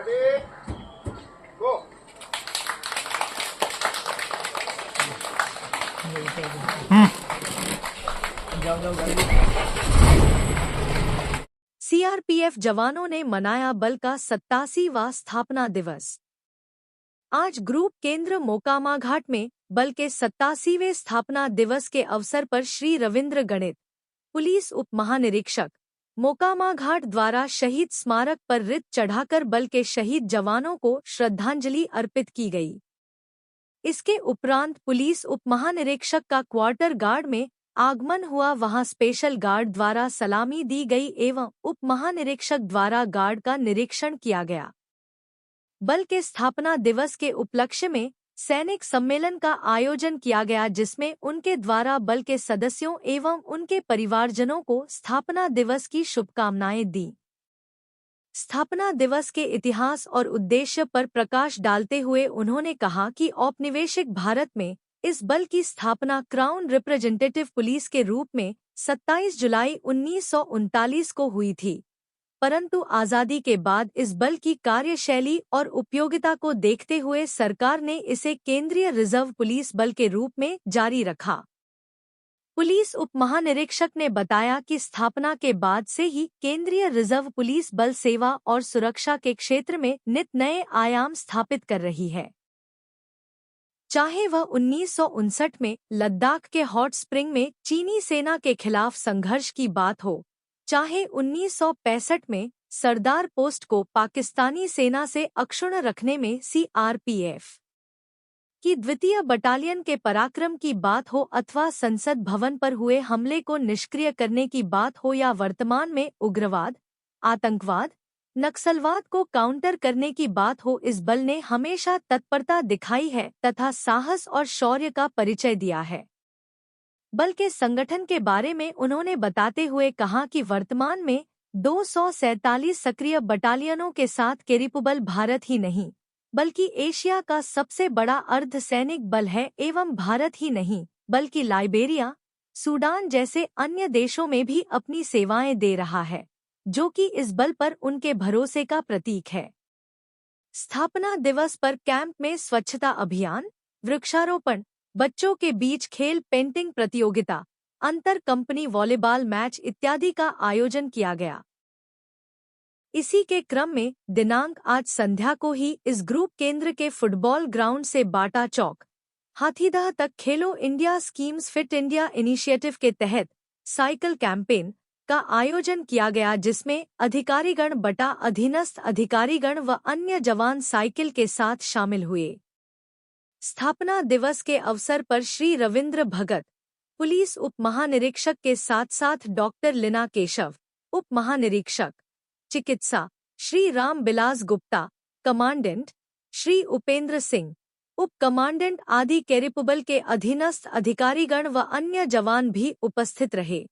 Ready? Go. CRPF जवानों ने मनाया बल का 87वां स्थापना दिवस। आज ग्रुप केंद्र मोकामा घाट में बल के 87वें स्थापना दिवस के अवसर पर श्री रविंद्र गणित, पुलिस उप महानिरीक्षक, मोकामा घाट द्वारा शहीद स्मारक पर रित चढ़ाकर बल के शहीद जवानों को श्रद्धांजलि अर्पित की गई। इसके उपरांत पुलिस उप महानिरीक्षक का क्वार्टर गार्ड में आगमन हुआ। वहां स्पेशल गार्ड द्वारा सलामी दी गई एवं उप महानिरीक्षक द्वारा गार्ड का निरीक्षण किया गया। बल के स्थापना दिवस के उपलक्ष्य में सैनिक सम्मेलन का आयोजन किया गया, जिसमें उनके द्वारा बल के सदस्यों एवं उनके परिवारजनों को स्थापना दिवस की शुभकामनाएं दी। स्थापना दिवस के इतिहास और उद्देश्य पर प्रकाश डालते हुए उन्होंने कहा कि औपनिवेशिक भारत में इस बल की स्थापना क्राउन रिप्रेजेंटेटिव पुलिस के रूप में 27 जुलाई 1939 को हुई थी, परंतु आज़ादी के बाद इस बल की कार्यशैली और उपयोगिता को देखते हुए सरकार ने इसे केंद्रीय रिजर्व पुलिस बल के रूप में जारी रखा। पुलिस उप महानिरीक्षक ने बताया कि स्थापना के बाद से ही केंद्रीय रिजर्व पुलिस बल सेवा और सुरक्षा के क्षेत्र में नित नए आयाम स्थापित कर रही है। चाहे वह 1959 में लद्दाख के हॉट स्प्रिंग में चीनी सेना के खिलाफ संघर्ष की बात हो, चाहे 1965 में सरदार पोस्ट को पाकिस्तानी सेना से अक्षुण्ण रखने में सीआरपीएफ की द्वितीय बटालियन के पराक्रम की बात हो, अथवा संसद भवन पर हुए हमले को निष्क्रिय करने की बात हो, या वर्तमान में उग्रवाद, आतंकवाद, नक्सलवाद को काउंटर करने की बात हो, इस बल ने हमेशा तत्परता दिखाई है तथा साहस और शौर्य का परिचय दिया है। बल के संगठन के बारे में उन्होंने बताते हुए कहा कि वर्तमान में 247 सक्रिय बटालियनों के साथ कैरिपुबल भारत ही नहीं बल्कि एशिया का सबसे बड़ा अर्धसैनिक बल है एवं भारत ही नहीं बल्कि लाइबेरिया, सूडान जैसे अन्य देशों में भी अपनी सेवाएं दे रहा है, जो कि इस बल पर उनके भरोसे का प्रतीक है। स्थापना दिवस पर कैंप में स्वच्छता अभियान, वृक्षारोपण, बच्चों के बीच खेल पेंटिंग प्रतियोगिता, अंतर कंपनी वॉलीबॉल मैच इत्यादि का आयोजन किया गया। इसी के क्रम में दिनांक आज संध्या को ही इस ग्रुप केंद्र के फुटबॉल ग्राउंड से बाटा चौक, हाथीदह तक खेलो India schemes fit India initiative के तहत साइकिल कैंपेन का आयोजन किया गया, जिसमें अधिकारीगण, बटा अधीनस्थ अधिकारीगण व अन्य जवान साइकिल के साथ शामिल हुए। स्थापना दिवस के अवसर पर श्री रविंद्र भगत, पुलिस उप महानिरीक्षक के साथ साथ डॉक्टर लीना केशव, उप महानिरीक्षक चिकित्सा, श्री राम बिलास गुप्ता, कमांडेंट, श्री उपेंद्र सिंह, उप कमांडेंट आदि कैरिपुबल के अधीनस्थ अधिकारीगण व अन्य जवान भी उपस्थित रहे।